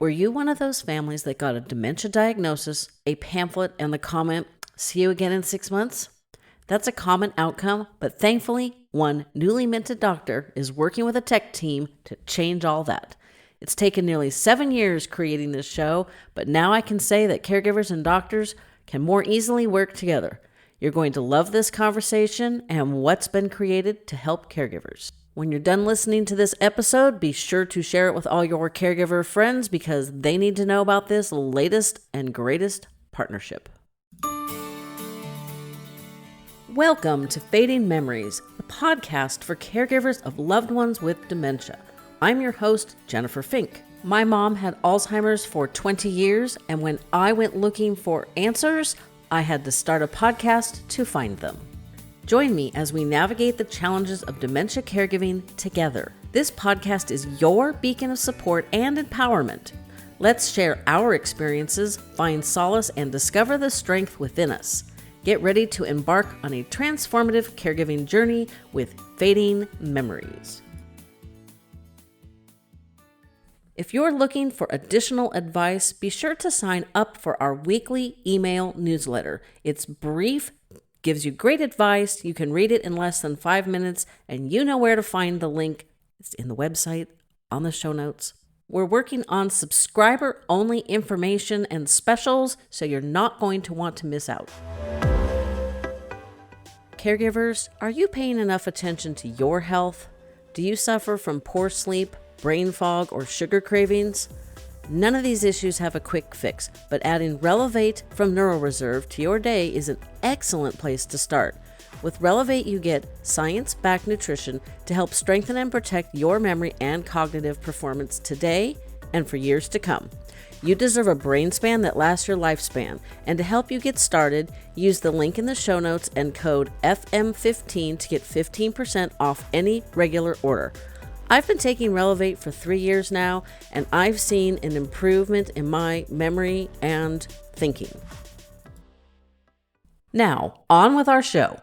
Were you one of those families that got a dementia diagnosis, a pamphlet, and the comment, "See you again in 6 months"? That's a common outcome, but thankfully, one newly minted doctor is working with a tech team to change all that. It's taken nearly 7 years creating this show, but now I can say that caregivers and doctors can more easily work together. You're going to love this conversation and what's been created to help caregivers. When you're done listening to this episode, be sure to share it with all your caregiver friends because they need to know about this latest and greatest partnership. Welcome to Fading Memories, the podcast for caregivers of loved ones with dementia. I'm your host, Jennifer Fink. My mom had Alzheimer's for 20 years, and when I went looking for answers, I had to start a podcast to find them. Join me as we navigate the challenges of dementia caregiving together. This podcast is your beacon of support and empowerment. Let's share our experiences, find solace, and discover the strength within us. Get ready to embark on a transformative caregiving journey with Fading Memories. If you're looking for additional advice, be sure to sign up for our weekly email newsletter. It's brief, gives you great advice. You can read it in less than 5 minutes, and you know where to find the link. It's in the website, on the show notes. We're working on subscriber-only information and specials, so you're not going to want to miss out. Caregivers, are you paying enough attention to your health? Do you suffer from poor sleep, brain fog, or sugar cravings? None of these issues have a quick fix, but adding Relevate from NeuroReserve to your day is an excellent place to start. With Relevate, you get science-backed nutrition to help strengthen and protect your memory and cognitive performance today and for years to come. You deserve a brain span that lasts your lifespan, and to help you get started, use the link in the show notes and code FM15 to get 15% off any regular order. I've been taking Relevate for 3 years now, and I've seen an improvement in my memory and thinking. Now, on with our show.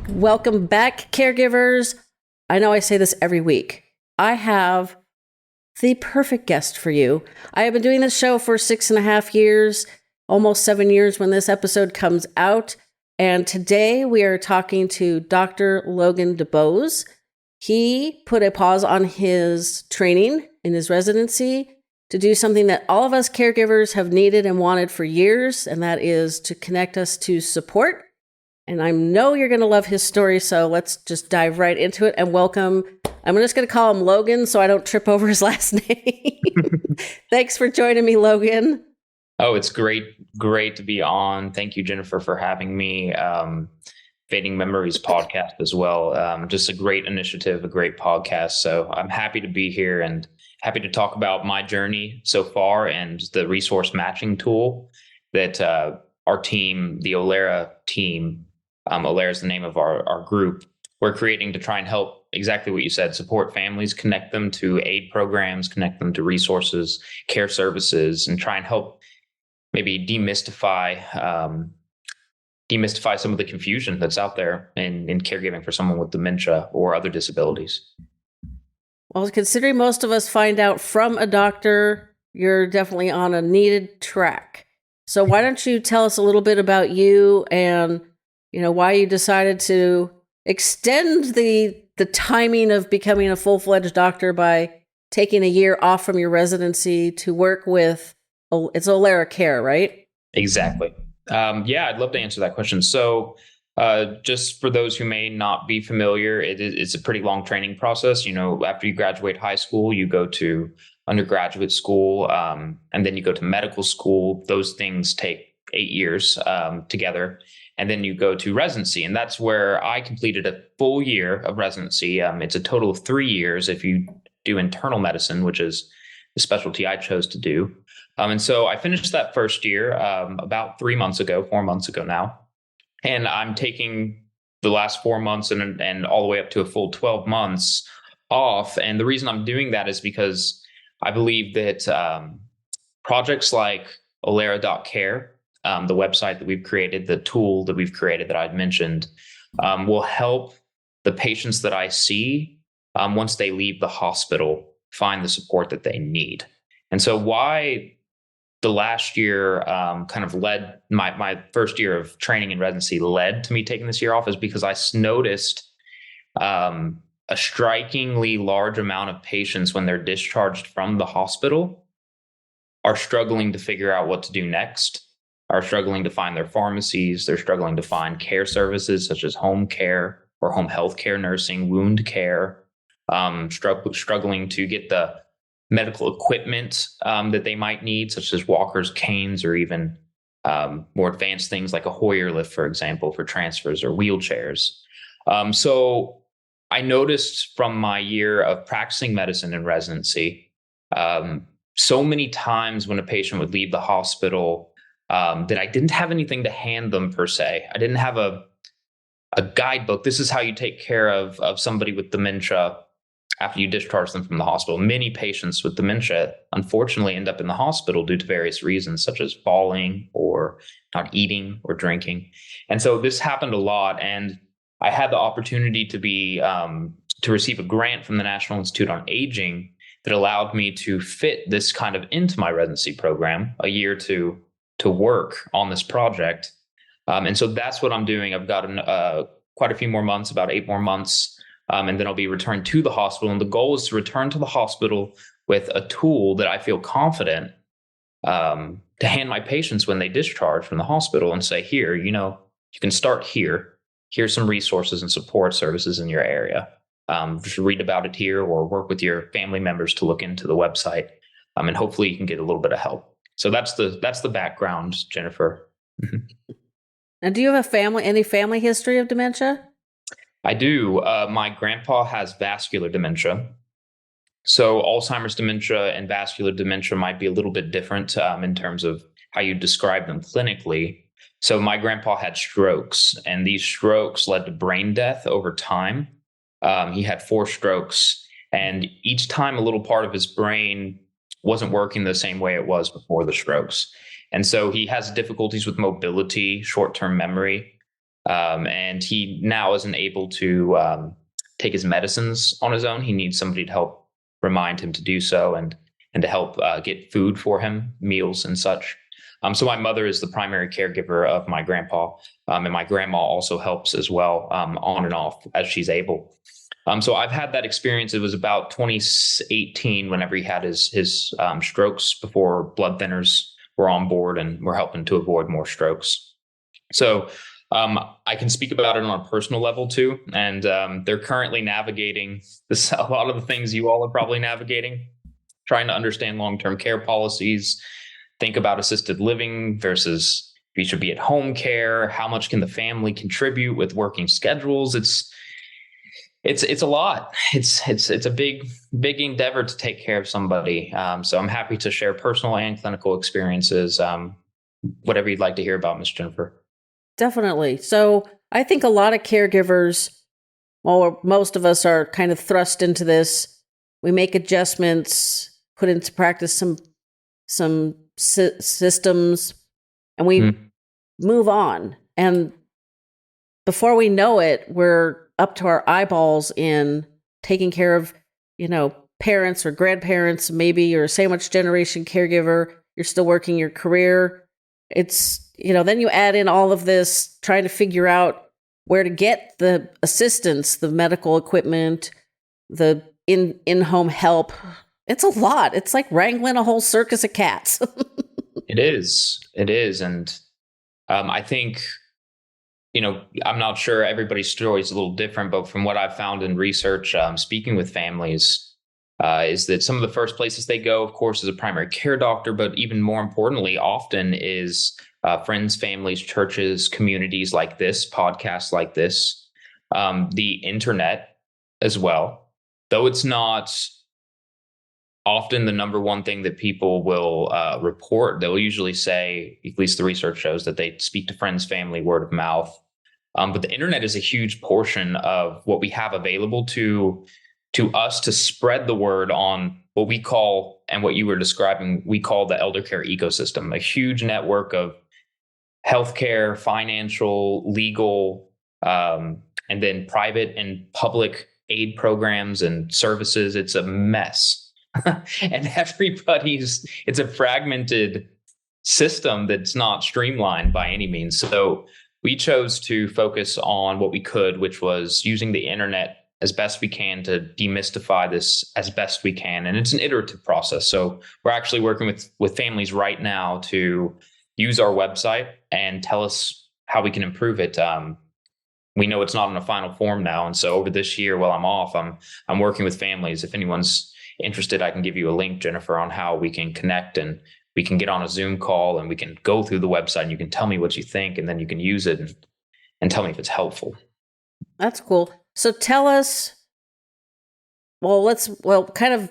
Welcome back, caregivers. I know I say this every week. I have the perfect guest for you. I have been doing this show for 6.5 years, almost 7 years when this episode comes out. And today we are talking to Dr. Logan DeBose. He put a pause on his training in his residency to do something that all of us caregivers have needed and wanted for years, and that is to connect us to support. And I know you're going to love his story, so let's just dive right into it and welcome. I'm just going to call him Logan so I don't trip over his last name. Thanks for joining me, Logan. Oh, it's great to be on. Thank you, Jennifer, for having me. Fading Memories podcast as well. Just a great initiative, a great podcast. So I'm happy to be here and happy to talk about my journey so far and the resource matching tool that our team, the Olera team, Olera is the name of our group, we're creating to try and help exactly what you said, support families, connect them to aid programs, connect them to resources, care services, and try and help maybe demystify some of the confusion that's out there in caregiving for someone with dementia or other disabilities. Well, considering most of us find out from a doctor, you're definitely on a needed track. So why don't you tell us a little bit about you and, why you decided to extend the timing of becoming a full-fledged doctor by taking a year off from your residency to work with, it's Olera Care, right? Exactly. I'd love to answer that question. So just for those who may not be familiar, it's a pretty long training process. After you graduate high school, you go to undergraduate school, and then you go to medical school. Those things take 8 years together. And then you go to residency. And that's where I completed a full year of residency. It's a total of 3 years if you do internal medicine, which is the specialty I chose to do. And so I finished that first year about 4 months ago now. And I'm taking the last 4 months and all the way up to a full 12 months off. And the reason I'm doing that is because I believe that projects like Olera.care, the website that we've created, the tool that we've created that I'd mentioned, will help the patients that I see once they leave the hospital find the support that they need. And so why the last year kind of led my first year of training and residency led to me taking this year off is because I noticed a strikingly large amount of patients when they're discharged from the hospital are struggling to figure out what to do next, are struggling to find their pharmacies, they're struggling to find care services such as home care or home health care nursing, wound care, struggling to get the medical equipment that they might need, such as walkers, canes, or even more advanced things like a Hoyer lift, for example, for transfers or wheelchairs. So I noticed from my year of practicing medicine in residency, so many times when a patient would leave the hospital, that I didn't have anything to hand them per se. I didn't have a guidebook. This is how you take care of somebody with dementia after you discharge them from the hospital. Many patients with dementia, unfortunately, end up in the hospital due to various reasons, such as falling or not eating or drinking. And so this happened a lot. And I had the opportunity to receive a grant from the National Institute on Aging that allowed me to fit this kind of into my residency program, a year to work on this project. And so that's what I'm doing. I've got quite a few more months, about 8 more months, and then I'll be returned to the hospital. And the goal is to return to the hospital with a tool that I feel confident to hand my patients when they discharge from the hospital and say, here, you can start here. Here's some resources and support services in your area. Just read about it here or work with your family members to look into the website. And hopefully you can get a little bit of help. So that's the background, Jennifer. Mm-hmm. And do you have any family history of dementia? I do. My grandpa has vascular dementia. So Alzheimer's dementia and vascular dementia might be a little bit different in terms of how you describe them clinically. So my grandpa had strokes, and these strokes led to brain death over time. He had 4 strokes, and each time a little part of his brain wasn't working the same way it was before the strokes. And so he has difficulties with mobility, short-term memory, and he now isn't able to take his medicines on his own. He needs somebody to help remind him to do so and to help get food for him, meals and such. So my mother is the primary caregiver of my grandpa, and my grandma also helps as well, on and off as she's able. So I've had that experience. It was about 2018 whenever he had his strokes before blood thinners were on board and were helping to avoid more strokes. So I can speak about it on a personal level too. And they're currently navigating a lot of the things you all are probably navigating, trying to understand long-term care policies, think about assisted living versus if you should be at home care. How much can the family contribute with working schedules? It's a lot. It's a big endeavor to take care of somebody. So I'm happy to share personal and clinical experiences. Whatever you'd like to hear about, Ms. Jennifer. Definitely. So I think a lot of caregivers, well, most of us are kind of thrust into this. We make adjustments, put into practice some systems, and we move on. And before we know it, we're up to our eyeballs in taking care of, parents or grandparents. Maybe you're a sandwich generation caregiver. You're still working your career. It's, then you add in all of this, trying to figure out where to get the assistance, the medical equipment, the in-home help. It's a lot. It's like wrangling a whole circus of cats. It is. And I think, I'm not sure everybody's story is a little different, but from what I've found in research, speaking with families, is that some of the first places they go, of course, is a primary care doctor, but even more importantly, often is friends, families, churches, communities like this, podcasts like this, the internet as well. Though it's not often the number one thing that people will report, they'll usually say, at least the research shows, that they speak to friends, family, word of mouth. But the internet is a huge portion of what we have available to us to spread the word on what we call, and what you were describing, we call the elder care ecosystem, a huge network of healthcare, financial, legal, and then private and public aid programs and services. It's a mess. and it's a fragmented system that's not streamlined by any means. So we chose to focus on what we could, which was using the internet as best we can to demystify this as best we can. And it's an iterative process. So we're actually working with families right now to use our website and tell us how we can improve it. We know it's not in a final form now, and so over this year, while I'm off, I'm working with families. If anyone's interested, I can give you a link, Jennifer, on how we can connect, and we can get on a Zoom call and we can go through the website and you can tell me what you think, and then you can use it and tell me if it's helpful. That's cool. So tell us, kind of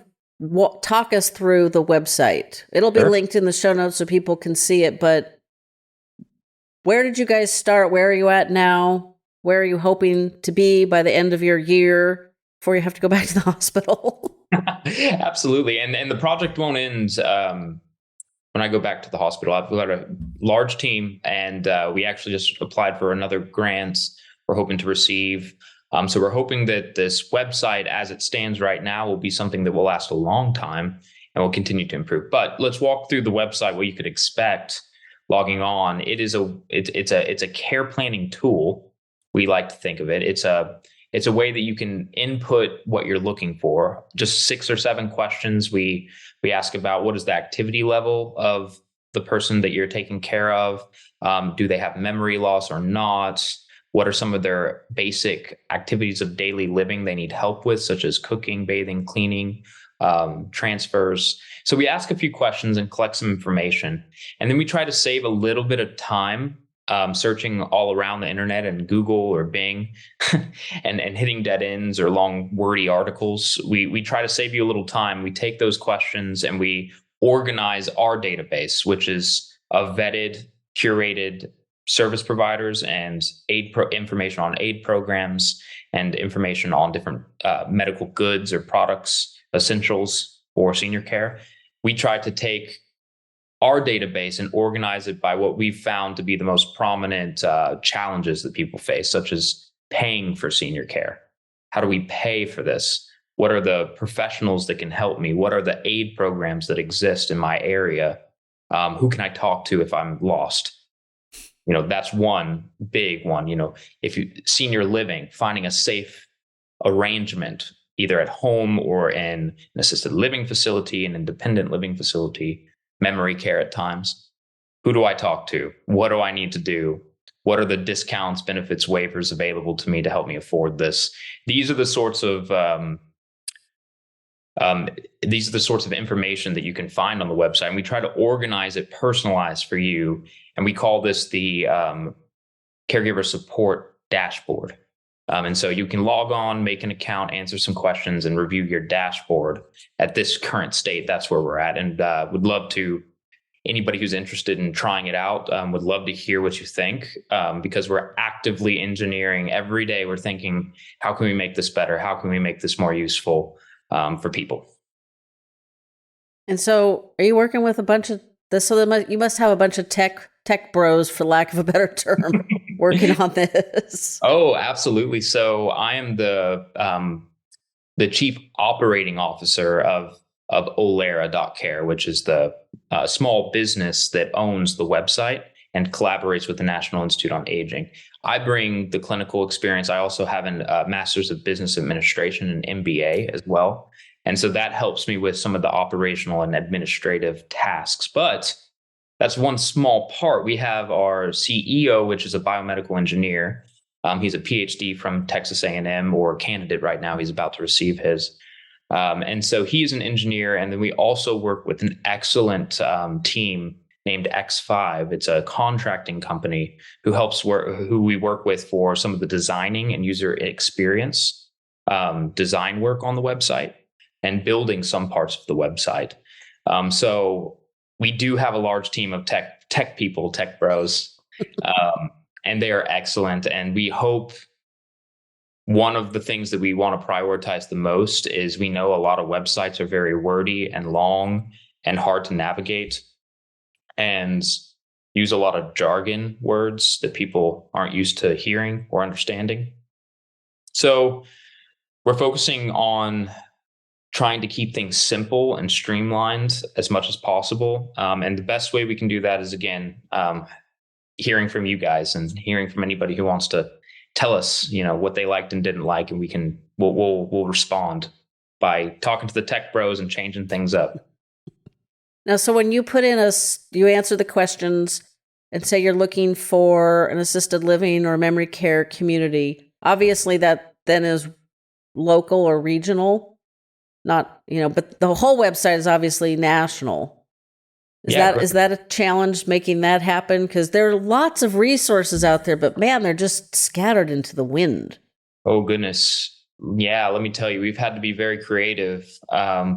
talk us through the website. It'll be linked in the show notes so people can see it, but where did you guys start? Where are you at now? Where are you hoping to be by the end of your year before you have to go back to the hospital? Absolutely. And the project won't end when I go back to the hospital. I've got a large team, and we actually just applied for another grant we're hoping to receive. So we're hoping that this website, as it stands right now, will be something that will last a long time and will continue to improve. But let's walk through the website, what you could expect logging on. It's a care planning tool. We like to think of it. It's a way that you can input what you're looking for. Just 6 or 7 questions. We ask about what is the activity level of the person that you're taking care of. Do they have memory loss or not? What are some of their basic activities of daily living they need help with, such as cooking, bathing, cleaning, transfers? So we ask a few questions and collect some information. And then we try to save a little bit of time searching all around the internet and Google or Bing and hitting dead ends or long wordy articles. We try to save you a little time. We take those questions and we organize our database, which is of vetted, curated service providers and information on aid programs and information on different medical goods or products, essentials for senior care. We try to take our database and organize it by what we've found to be the most prominent challenges that people face, such as paying for senior care. How do we pay for this? What are the professionals that can help me? What are the aid programs that exist in my area? Who can I talk to if I'm lost? That's one big one. If you senior living, finding a safe arrangement, either at home or in an assisted living facility, an independent living facility, memory care at times. Who do I talk to? What do I need to do? What are the discounts, benefits, waivers available to me to help me afford this? These are the sorts of information that you can find on the website, and we try to organize it, personalized for you, and we call this the Caregiver Support Dashboard. And so you can log on, make an account, answer some questions, and review your dashboard. At this current state, that's where we're at. And would love to, anybody who's interested in trying it out, would love to hear what you think, because we're actively engineering every day. We're thinking, how can we make this better? How can we make this more useful for people? And so are you working with a bunch of this? So you must have a bunch of tech bros, for lack of a better term, working on this. Oh, absolutely. So I am the chief operating officer of Olera Care, which is the small business that owns the website and collaborates with the National Institute on Aging. I bring the clinical experience. I also have a Master's of Business Administration and MBA as well. And so that helps me with some of the operational and administrative tasks. But that's one small part. We have our CEO, which is a biomedical engineer. He's a PhD from Texas A&M, or candidate right now. He's about to receive his. And so he's an engineer. And then we also work with an excellent team named X5. It's a contracting company who we work with for some of the designing and user experience design work on the website and building some parts of the website. So we do have a large team of tech people, tech bros, and they are excellent. And we hope one of the things that we want to prioritize the most is, we know a lot of websites are very wordy and long and hard to navigate and use a lot of jargon words that people aren't used to hearing or understanding. So we're focusing on trying to keep things simple and streamlined as much as possible. And the best way we can do that is, again, hearing from you guys and hearing from anybody who wants to tell us, what they liked and didn't like, and we'll respond by talking to the tech bros and changing things up. Now, so when you put in you answer the questions and say you're looking for an assisted living or memory care community, obviously that then is local or regional, not, but the whole website is obviously national. Is that a challenge making that happen? Because there are lots of resources out there, but man, they're just scattered into the wind. Oh, goodness. Yeah, let me tell you, we've had to be very creative,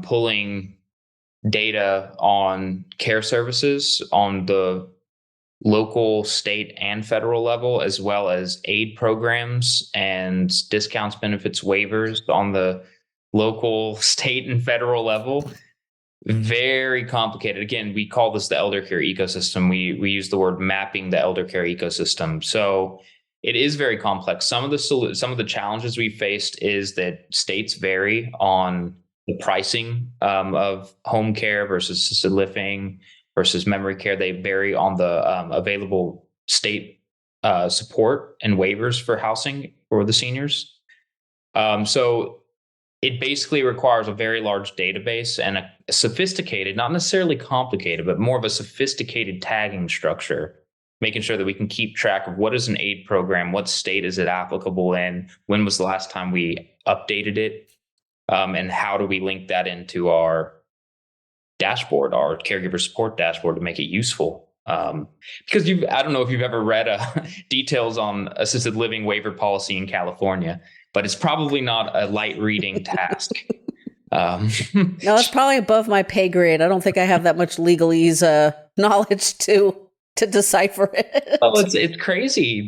pulling data on care services on the local, state, and federal level, as well as aid programs and discounts, benefits, waivers on the local, state, and federal level. Very complicated. Again, we call this the elder care ecosystem. We use the word mapping the elder care ecosystem. So it is very complex. Some of the challenges we faced is that states vary on the pricing of home care versus assisted living versus memory care. They vary on the available state support and waivers for housing for the seniors. So it basically requires a very large database and a sophisticated, not necessarily complicated, but more of a sophisticated tagging structure, making sure that we can keep track of what is an aid program, what state is it applicable in, when was the last time we updated it, and how do we link that into our dashboard, our caregiver support dashboard, to make it useful. Because I don't know if you've ever read details on assisted living waiver policy in California, but it's probably not a light reading task. No, it's probably above my pay grade. I don't think I have that much legalese knowledge to decipher it. Well, it's crazy.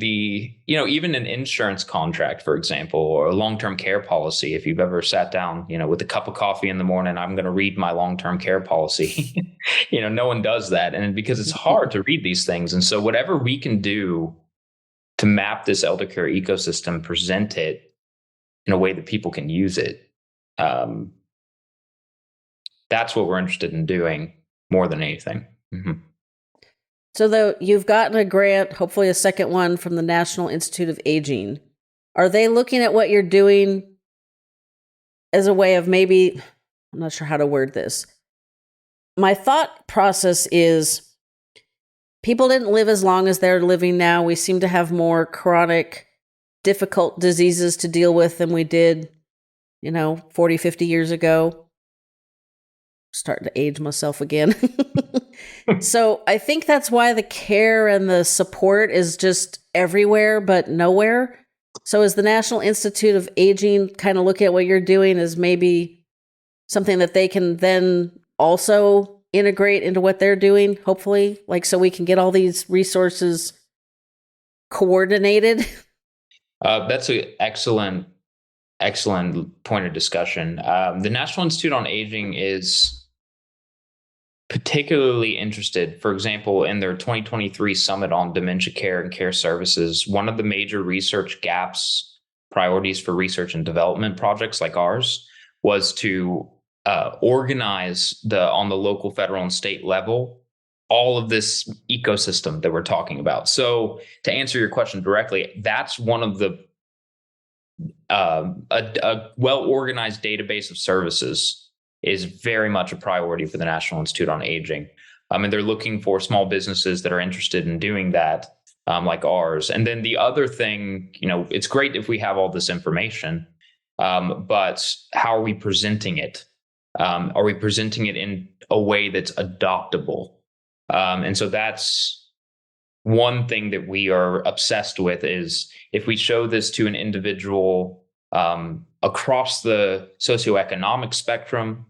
Even an insurance contract, for example, or a long-term care policy. If you've ever sat down, with a cup of coffee in the morning, I'm going to read my long-term care policy. No one does that, and because it's hard to read these things, and so whatever we can do to map this elder care ecosystem, present it in a way that people can use it. That's what we're interested in doing more than anything. Mm-hmm. So you've gotten a grant, hopefully a second one, from the National Institute of Aging. Are they looking at what you're doing as a way of maybe, I'm not sure how to word this. My thought process is people didn't live as long as they're living now. We seem to have more chronic, difficult diseases to deal with than we did, 40, 50 years ago. Starting to age myself again. So I think that's why the care and the support is just everywhere but nowhere. So is the National Institute of Aging kind of looking at what you're doing as maybe something that they can then also integrate into what they're doing, hopefully, so we can get all these resources coordinated? That's an excellent point of discussion. The National Institute on Aging is particularly interested, for example, in their 2023 Summit on Dementia Care and Care Services. One of the major research gaps, priorities for research and development projects like ours, was to organize on the local, federal, and state level all of this ecosystem that we're talking about. So to answer your question directly, that's one of the a well-organized database of services is very much a priority for the National Institute on Aging. And they're looking for small businesses that are interested in doing that, like ours. And then the other thing, it's great if we have all this information, but how are we presenting it? Are we presenting it in a way that's adoptable? And so that's one thing that we are obsessed with, is if we show this to an individual across the socioeconomic spectrum,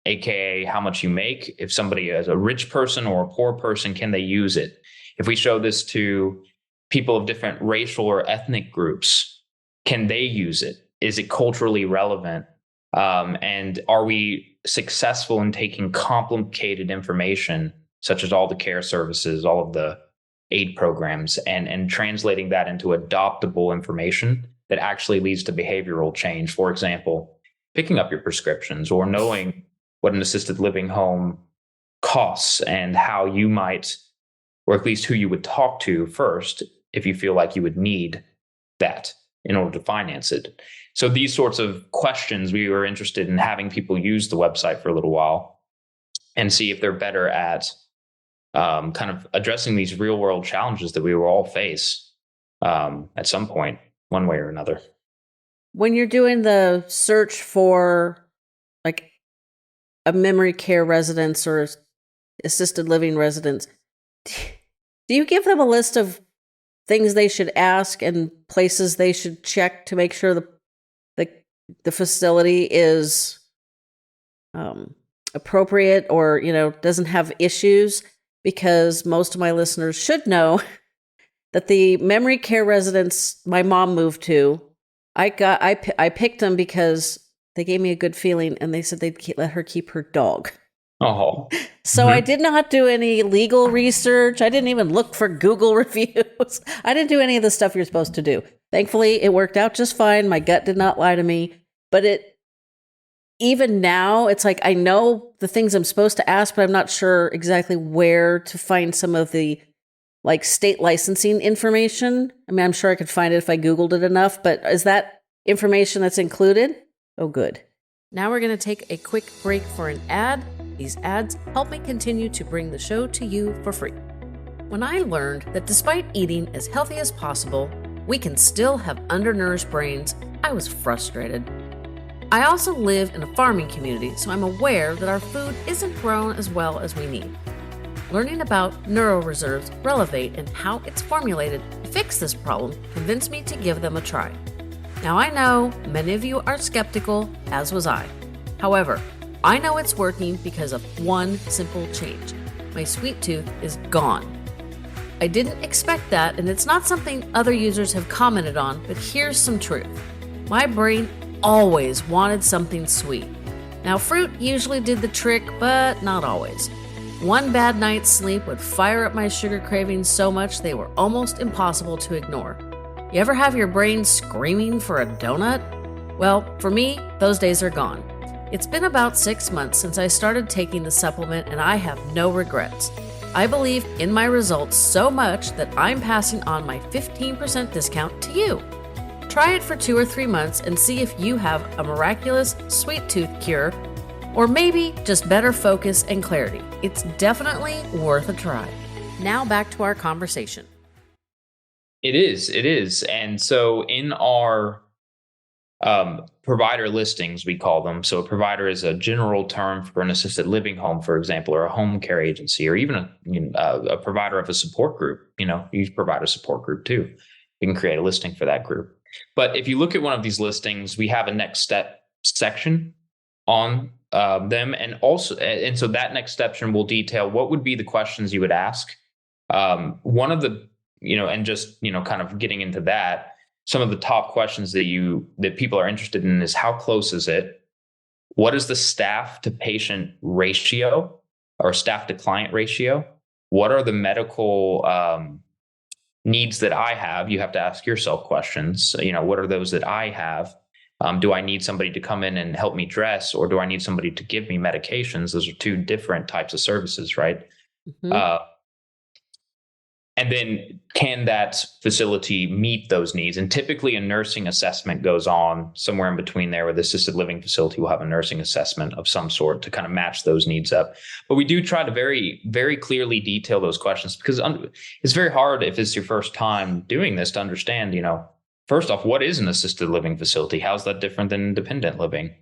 aka how much you make, if somebody is a rich person or a poor person, can they use it? If we show this to people of different racial or ethnic groups, can they use it? Is it culturally relevant? And are we successful in taking complicated information, such as all the care services, all of the aid programs, and translating that into adoptable information that actually leads to behavioral change? For example, picking up your prescriptions or knowing what an assisted living home costs and how you might, or at least who you would talk to first if you feel like you would need that in order to finance it. So these sorts of questions, we were interested in having people use the website for a little while and see if they're better at kind of addressing these real world challenges that we will all face at some point, one way or another. When you're doing the search for like a memory care residence or assisted living residence, do you give them a list of things they should ask and places they should check to make sure the facility is appropriate or, doesn't have issues? Because most of my listeners should know that the memory care residence my mom moved to, I picked them because they gave me a good feeling and they said they'd let her keep her dog. Oh. So I did not do any legal research. I didn't even look for Google reviews. I didn't do any of the stuff you're supposed to do. Thankfully, it worked out just fine. My gut did not lie to me. But even now, it's like I know the things I'm supposed to ask, but I'm not sure exactly where to find some of the like state licensing information. I mean, I'm sure I could find it if I Googled it enough, but is that information that's included? Oh, good. Now we're going to take a quick break for an ad. These ads help me continue to bring the show to you for free. When I learned that despite eating as healthy as possible, we can still have undernourished brains, I was frustrated. I also live in a farming community, so I'm aware that our food isn't grown as well as we need. Learning about NeuroReserve's Relevate and how it's formulated to fix this problem convinced me to give them a try. Now I know many of you are skeptical, as was I. However, I know it's working because of one simple change. My sweet tooth is gone. I didn't expect that, and it's not something other users have commented on, but here's some truth. My brain always wanted something sweet. Now, fruit usually did the trick, but not always. One bad night's sleep would fire up my sugar cravings so much they were almost impossible to ignore. You ever have your brain screaming for a donut? Well, for me, those days are gone. It's been about 6 months since I started taking the supplement, and I have no regrets. I believe in my results so much that I'm passing on my 15% discount to you. Try it for 2 or 3 months and see if you have a miraculous sweet tooth cure, or maybe just better focus and clarity. It's definitely worth a try. Now back to our conversation. It is. And so in our provider listings, we call them. So a provider is a general term for an assisted living home, for example, or a home care agency, or even a provider of a support group. You provide a support group too. You can create a listing for that group. But if you look at one of these listings, we have a next step section on them. And so that next section will detail what would be the questions you would ask. One of the, and just, kind of getting into that, some of the top questions that people are interested in is how close is it? What is the staff to patient ratio or staff to client ratio? What are the medical needs that I have? You have to ask yourself questions. What are those that I have? Do I need somebody to come in and help me dress, or do I need somebody to give me medications? Those are two different types of services, right? Mm-hmm. And then can that facility meet those needs? And typically a nursing assessment goes on somewhere in between there, where the assisted living facility will have a nursing assessment of some sort to kind of match those needs up. But we do try to very, very clearly detail those questions, because it's very hard if it's your first time doing this to understand, first off, what is an assisted living facility? How's that different than independent living?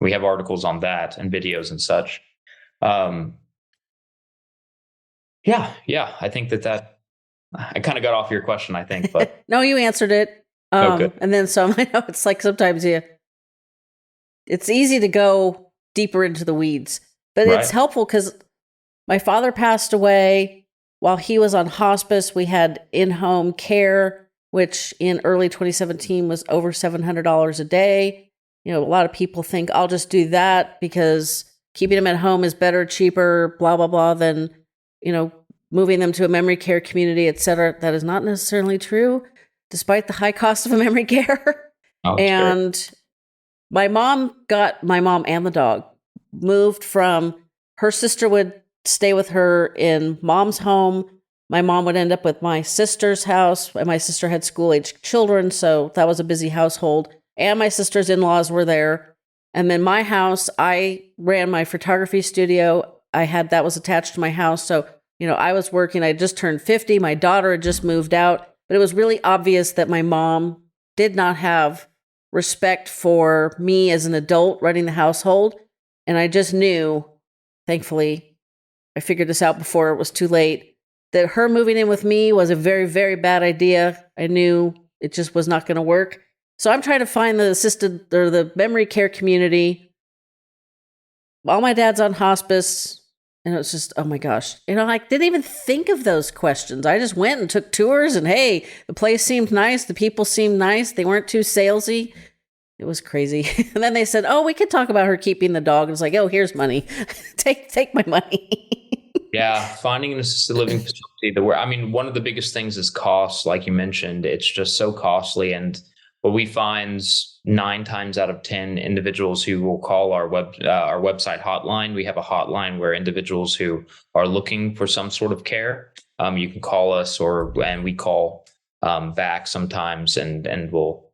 We have articles on that and videos and such. Yeah, I think that I kind of got off your question, I think, but no, you answered it. Okay. And then some. I know it's like sometimes it's easy to go deeper into the weeds, but Right. It's helpful because my father passed away while he was on hospice. We had in-home care, which in early 2017 was over $700 a day. A lot of people think I'll just do that because keeping them at home is better, cheaper, blah, blah, blah, than, moving them to a memory care community, et cetera. That is not necessarily true, despite the high cost of a memory care. Oh, and sure. my mom and the dog moved from, her sister would stay with her in mom's home. My mom would end up with my sister's house. And my sister had school-aged children, so that was a busy household. And my sister's in-laws were there. And then my house, I ran my photography studio. That was attached to my house. So, I was working. I just turned 50. My daughter had just moved out. But it was really obvious that my mom did not have respect for me as an adult running the household. And I just knew, thankfully, I figured this out before it was too late, that her moving in with me was a very, very bad idea. I knew it just was not going to work. So I'm trying to find the assisted or the memory care community. While my dad's on hospice, and it was just, oh my gosh. I didn't even think of those questions. I just went and took tours, and hey, the place seemed nice. The people seemed nice. They weren't too salesy. It was crazy. And then they said, oh, we could talk about her keeping the dog. I was like, oh, here's money. Take my money. Yeah, finding an assisted living facility one of the biggest things is cost. Like you mentioned, it's just so costly. And what we find 9 times out of 10 individuals who will call our website hotline. We have a hotline where individuals who are looking for some sort of care, you can call us, and we call back sometimes, and we'll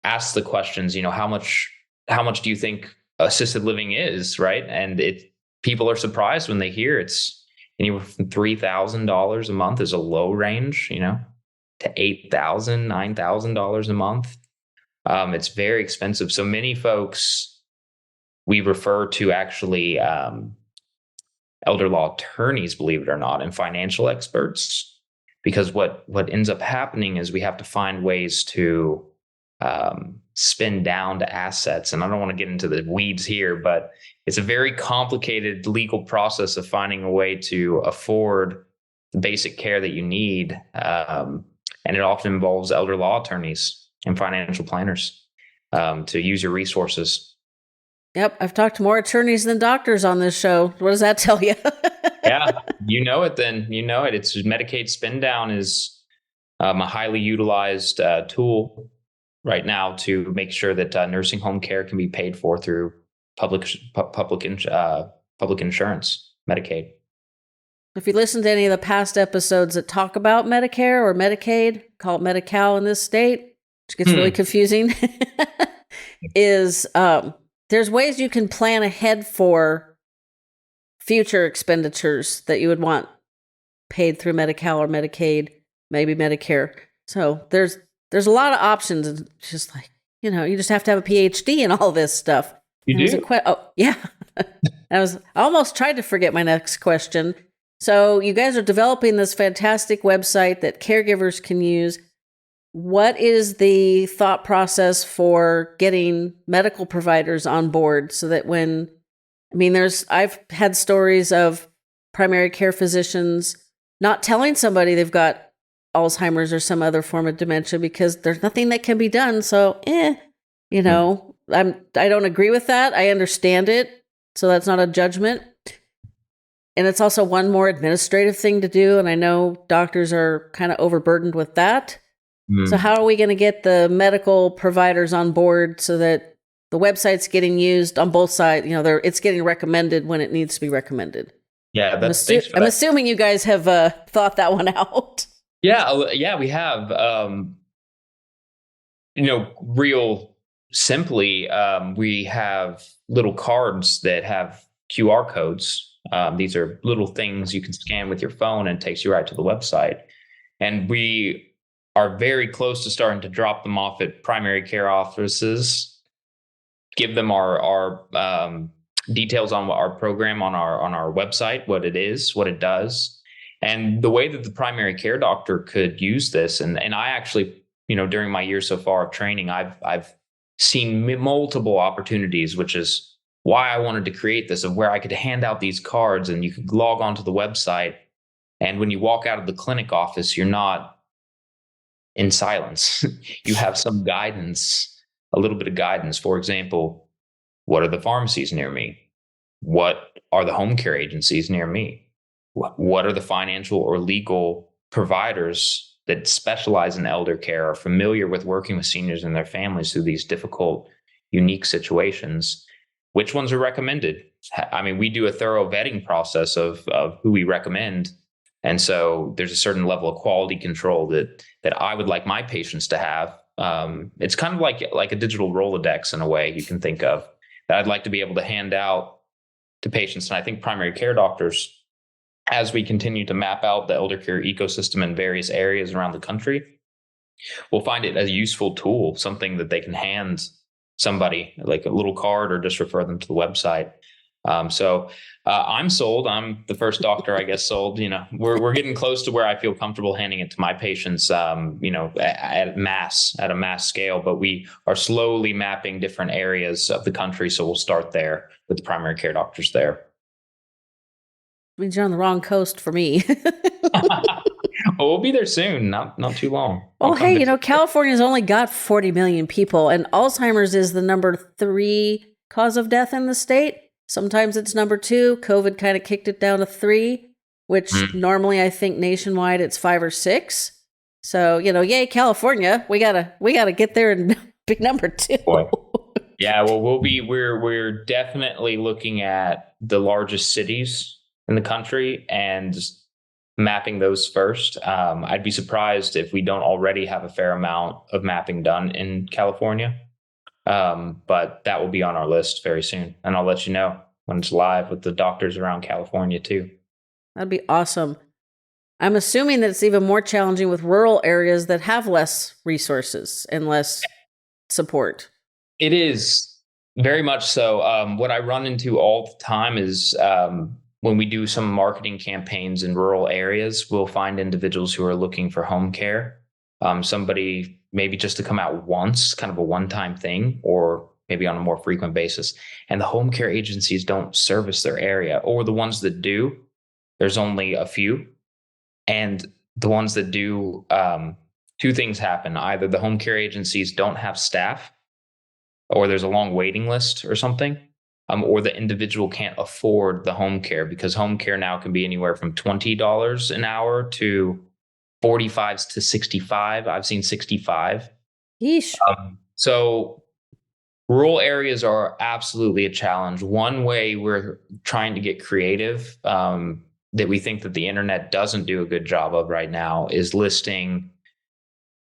ask the questions. How much do you think assisted living is, right? And people are surprised when they hear it's anywhere from $3,000 a month is a low range, to $8,000, $9,000 a month. It's very expensive. So many folks we refer to actually elder law attorneys, believe it or not, and financial experts, because what ends up happening is we have to find ways to spin down to assets. And I don't want to get into the weeds here, but it's a very complicated legal process of finding a way to afford the basic care that you need. And it often involves elder law attorneys and financial planners to use your resources. Yep. I've talked to more attorneys than doctors on this show. What does that tell you? Yeah, then. It's Medicaid spin down is a highly utilized tool right now to make sure that nursing home care can be paid for through public insurance, Medicaid. If you listen to any of the past episodes that talk about Medicare or Medicaid, call it Medi-Cal in this state, which gets really confusing, there's ways you can plan ahead for future expenditures that you would want paid through Medi-Cal or Medicaid, maybe Medicare. So there's a lot of options. It's just like, you just have to have a PhD in all this stuff. You do? Yeah. I almost tried to forget my next question. So you guys are developing this fantastic website that caregivers can use. What is the thought process for getting medical providers on board so that I've had stories of primary care physicians not telling somebody they've got Alzheimer's or some other form of dementia because there's nothing that can be done. So, I don't agree with that. I understand it. So that's not a judgment. And it's also one more administrative thing to do. And I know doctors are kind of overburdened with that. So how are we going to get the medical providers on board so that the website's getting used on both sides? It's getting recommended when it needs to be recommended. Yeah, I'm assuming you guys have thought that one out. Yeah, we have. Real simply, we have little cards that have QR codes. These are little things you can scan with your phone and it takes you right to the website. And we are very close to starting to drop them off at primary care offices, give them our details on our program on our website, what it is, what it does, and the way that the primary care doctor could use this. And I actually, during my year so far of training, I've seen multiple opportunities, which is why I wanted to create this, of where I could hand out these cards and you could log onto the website. And when you walk out of the clinic office, you're not in silence. You have some guidance, a little bit of guidance. For example, what are the pharmacies near me? What are the home care agencies near me? What are the financial or legal providers that specialize in elder care, are familiar with working with seniors and their families through these difficult unique situations, which ones are recommended? I mean, we do a thorough vetting process of who we recommend. And so there's a certain level of quality control that I would like my patients to have. It's kind of like a digital Rolodex in a way you can think of, that I'd like to be able to hand out to patients. And I think primary care doctors, as we continue to map out the elder care ecosystem in various areas around the country, will find it a useful tool, something that they can hand somebody, like a little card, or just refer them to the website. I'm sold. I'm the first doctor, I guess, sold. We're getting close to where I feel comfortable handing it to my patients, at a mass scale. But we are slowly mapping different areas of the country. So we'll start there with the primary care doctors there. Means you're on the wrong coast for me. Well, we'll be there soon, not too long. Well, hey, California's only got 40 million people, and Alzheimer's is the number 3 cause of death in the state. Sometimes it's number 2. COVID kind of kicked it down to 3, which normally I think nationwide it's 5 or 6. So, yay, California. We gotta get there and be number 2. Boy. Yeah, well, we're definitely looking at the largest cities in the country and mapping those first. I'd be surprised if we don't already have a fair amount of mapping done in California. But that will be on our list very soon. And I'll let you know when it's live with the doctors around California too. That'd be awesome. I'm assuming that it's even more challenging with rural areas that have less resources and less support. It is very much so. What I run into all the time is when we do some marketing campaigns in rural areas, we'll find individuals who are looking for home care. Somebody maybe just to come out once, kind of a one-time thing, or maybe on a more frequent basis. And the home care agencies don't service their area, or the ones that do, there's only a few. And the ones that do, 2 things happen. Either the home care agencies don't have staff, or there's a long waiting list or something. Or the individual can't afford the home care, because home care now can be anywhere from $20 an hour to $45 to $65. I've seen $65. Yeesh. So rural areas are absolutely a challenge. One way we're trying to get creative, that we think that the internet doesn't do a good job of right now, is listing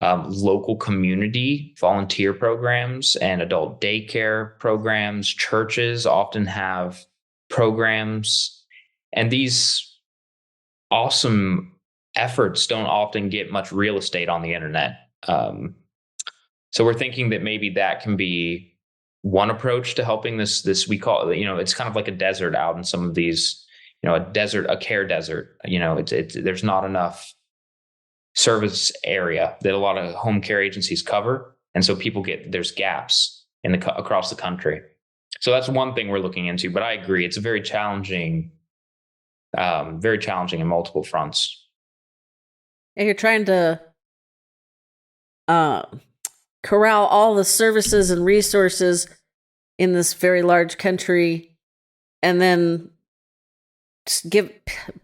local community volunteer programs and adult daycare programs. Churches often have programs, and these awesome efforts don't often get much real estate on the internet. So we're thinking that maybe that can be one approach to helping this we call it, it's kind of like a desert out in some of these, a care desert. There's not enough service area that a lot of home care agencies cover. And so there's gaps across the country. So that's one thing we're looking into, but I agree. It's a very challenging in multiple fronts. And you're trying to corral all the services and resources in this very large country, and then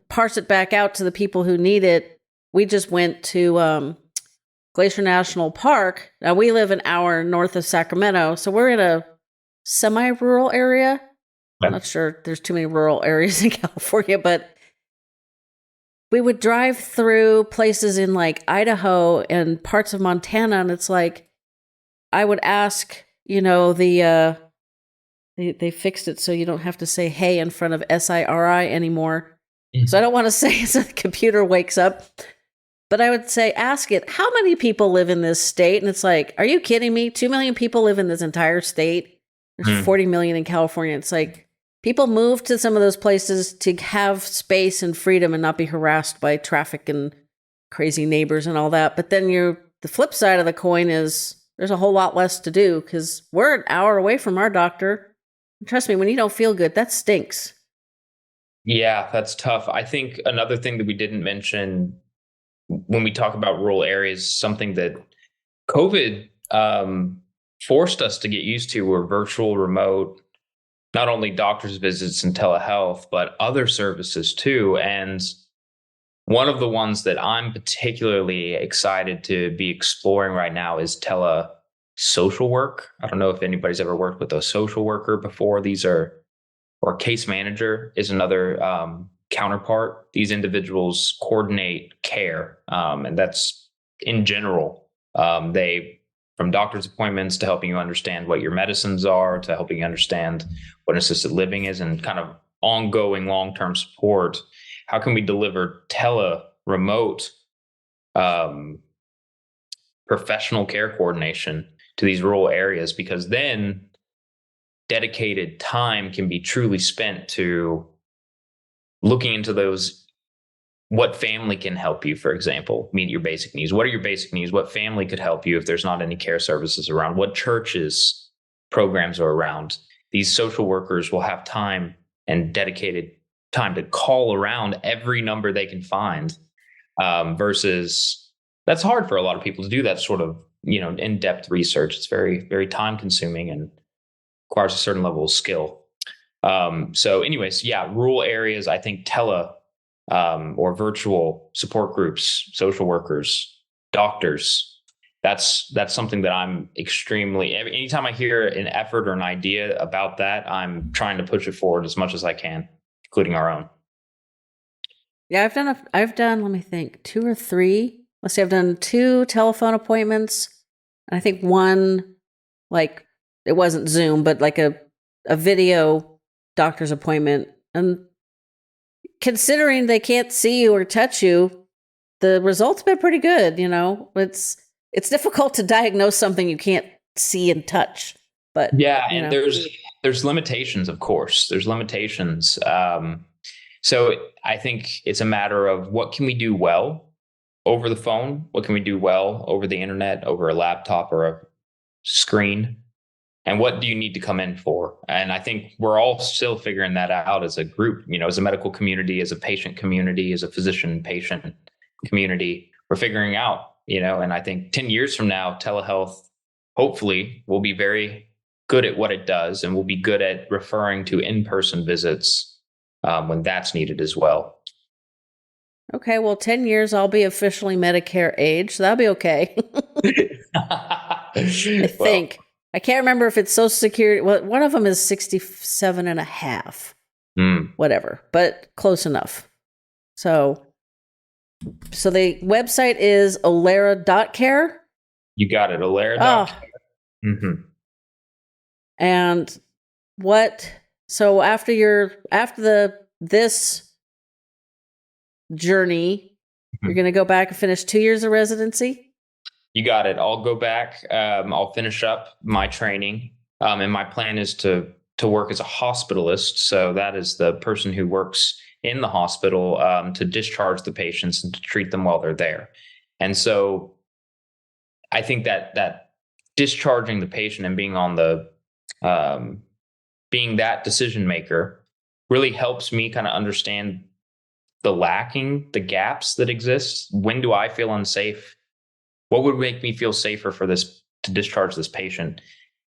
parse it back out to the people who need it. We just went to Glacier National Park. Now, we live an hour north of Sacramento, so we're in a semi-rural area. Yeah. I'm not sure there's too many rural areas in California, but we would drive through places in like Idaho and parts of Montana, and it's like, I would ask, they fixed it so you don't have to say hey in front of SIRI anymore. Mm-hmm. So I don't want to say it so the computer wakes up. But I would say, ask it, how many people live in this state? And it's like, are you kidding me? 2 million people live in this entire state. There's 40 million in California. It's like, people move to some of those places to have space and freedom and not be harassed by traffic and crazy neighbors and all that. But then the flip side of the coin is there's a whole lot less to do, because we're an hour away from our doctor. Trust me, when you don't feel good, that stinks. Yeah, that's tough. I think another thing that we didn't mention when we talk about rural areas, something that COVID forced us to get used to, were virtual, remote, not only doctor's visits and telehealth, but other services too. And one of the ones that I'm particularly excited to be exploring right now is social work. I don't know if anybody's ever worked with a social worker before. Or case manager is another counterpart. These individuals coordinate care, and that's in general. They, from doctor's appointments to helping you understand what your medicines are, to helping you understand what assisted living is, and kind of ongoing long-term support. How can we deliver remote professional care coordination to these rural areas? Because then dedicated time can be truly spent to looking into those. What family can help you, for example, meet your basic needs? What are your basic needs? What family could help you if there's not any care services around? What churches programs are around? These social workers will have time and dedicated time to call around every number they can find, versus that's hard for a lot of people to do that sort of, in-depth research. It's very, very time consuming and requires a certain level of skill. So anyways, rural areas, I think or virtual support groups, social workers, doctors, that's something that I'm anytime I hear an effort or an idea about that, I'm trying to push it forward as much as I can, including our own. Yeah, I've done, let me think, 2 or 3. Let's see, I've done 2 telephone appointments. And I think one, like, it wasn't Zoom, but like a video doctor's appointment. And considering they can't see you or touch you, the results have been pretty good. It's difficult to diagnose something you can't see and touch. But and there's limitations, of course. There's limitations. So I think it's a matter of what can we do well over the phone? What can we do well over the internet, over a laptop or a screen? And what do you need to come in for? And I think we're all still figuring that out as a group, as a medical community, as a patient community, as a physician-patient community. We're figuring out, and I think 10 years from now, telehealth hopefully will be very good at what it does, and will be good at referring to in-person visits when that's needed as well. Okay, well, 10 years, I'll be officially Medicare age, so that'll be okay. I think. I can't remember if it's Social Security. Well, one of them is 67 and a half. Whatever, but close enough. So the website is Olera.care. You got it, Olera.care. Mm-hmm. And so after this journey, you're going to go back and finish 2 years of residency? You got it. I'll go back. I'll finish up my training. And my plan is to work as a hospitalist. So that is the person who works in the hospital to discharge the patients and to treat them while they're there. And so I think that discharging the patient and being on being that decision maker really helps me kind of understand the gaps that exist. When do I feel unsafe? What would make me feel safer to discharge this patient?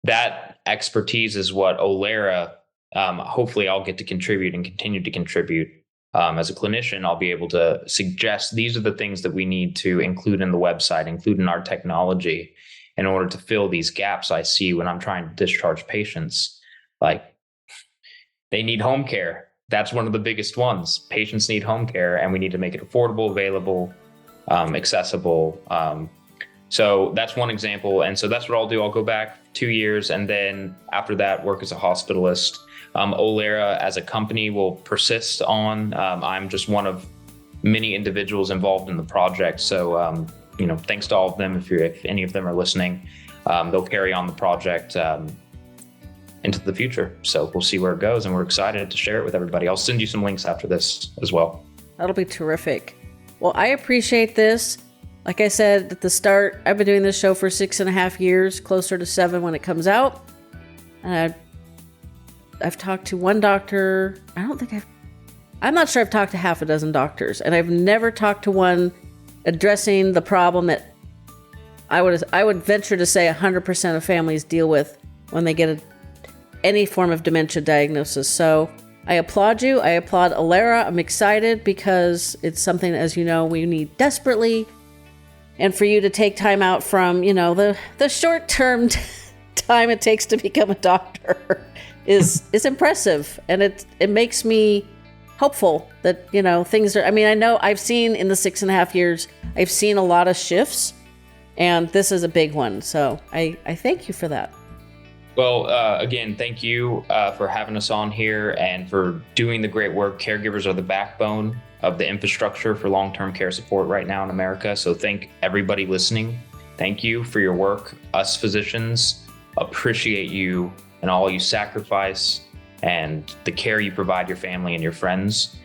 That expertise is what Olera, hopefully I'll get to contribute and continue to contribute. As a clinician, I'll be able to suggest these are the things that we need to include in the website, include in our technology in order to fill these gaps I see when I'm trying to discharge patients. Like, they need home care. That's one of the biggest ones. Patients need home care, and we need to make it affordable, available, accessible. So that's one example. And so that's what I'll do. I'll go back 2 years, and then after that, work as a hospitalist. Olera as a company will persist on. I'm just one of many individuals involved in the project. So, thanks to all of them. If any of them are listening, they'll carry on the project into the future. So we'll see where it goes, and we're excited to share it with everybody. I'll send you some links after this as well. That'll be terrific. Well, I appreciate this. Like I said at the start, I've been doing this show for 6.5 years, closer to 7 when it comes out. And I've talked to one doctor. I'm not sure I've talked to half a dozen doctors, and I've never talked to one addressing the problem that I would venture to say 100% of families deal with when they get any form of dementia diagnosis. So I applaud you. I applaud Olera. I'm excited because it's something, as you know, we need desperately. And for you to take time out from, the short-term time it takes to become a doctor is impressive. And it makes me hopeful that, things are, I know I've seen in the 6.5 years, I've seen a lot of shifts, and this is a big one. So I thank you for that. Well, again, thank you for having us on here and for doing the great work. Caregivers are the backbone of the infrastructure for long-term care support right now in America. So thank everybody listening. Thank you for your work. Us physicians appreciate you and all you sacrifice and the care you provide your family and your friends.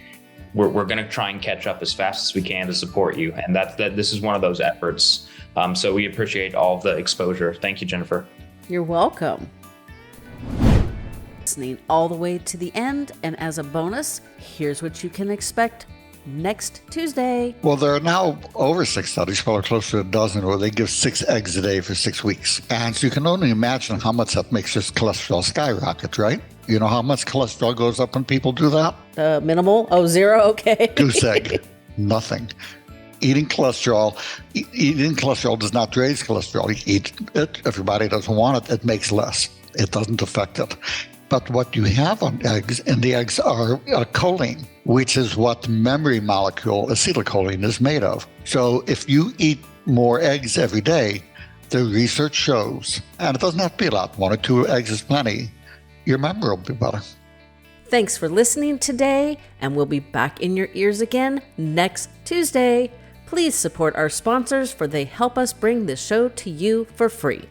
We're going to try and catch up as fast as we can to support you. And this is one of those efforts. So we appreciate all of the exposure. Thank you, Jennifer. You're welcome. Listening all the way to the end, and as a bonus, here's what you can expect next Tuesday. Well, there are now over 6 studies, probably close to a dozen, where they give 6 eggs a day for 6 weeks. And so you can only imagine how much that makes your cholesterol skyrocket, right? You know how much cholesterol goes up when people do that? Minimal? Oh, 0? Okay. Goose egg. Nothing. Eating cholesterol does not raise cholesterol. You eat it. If your body doesn't want it, it makes less. It doesn't affect it. But what you have on eggs, and the eggs are choline, which is what the memory molecule acetylcholine is made of. So if you eat more eggs every day, the research shows, and it doesn't have to be a lot, 1 or 2 eggs is plenty, your memory will be better. Thanks for listening today, and we'll be back in your ears again next Tuesday. Please support our sponsors, for they help us bring this show to you for free.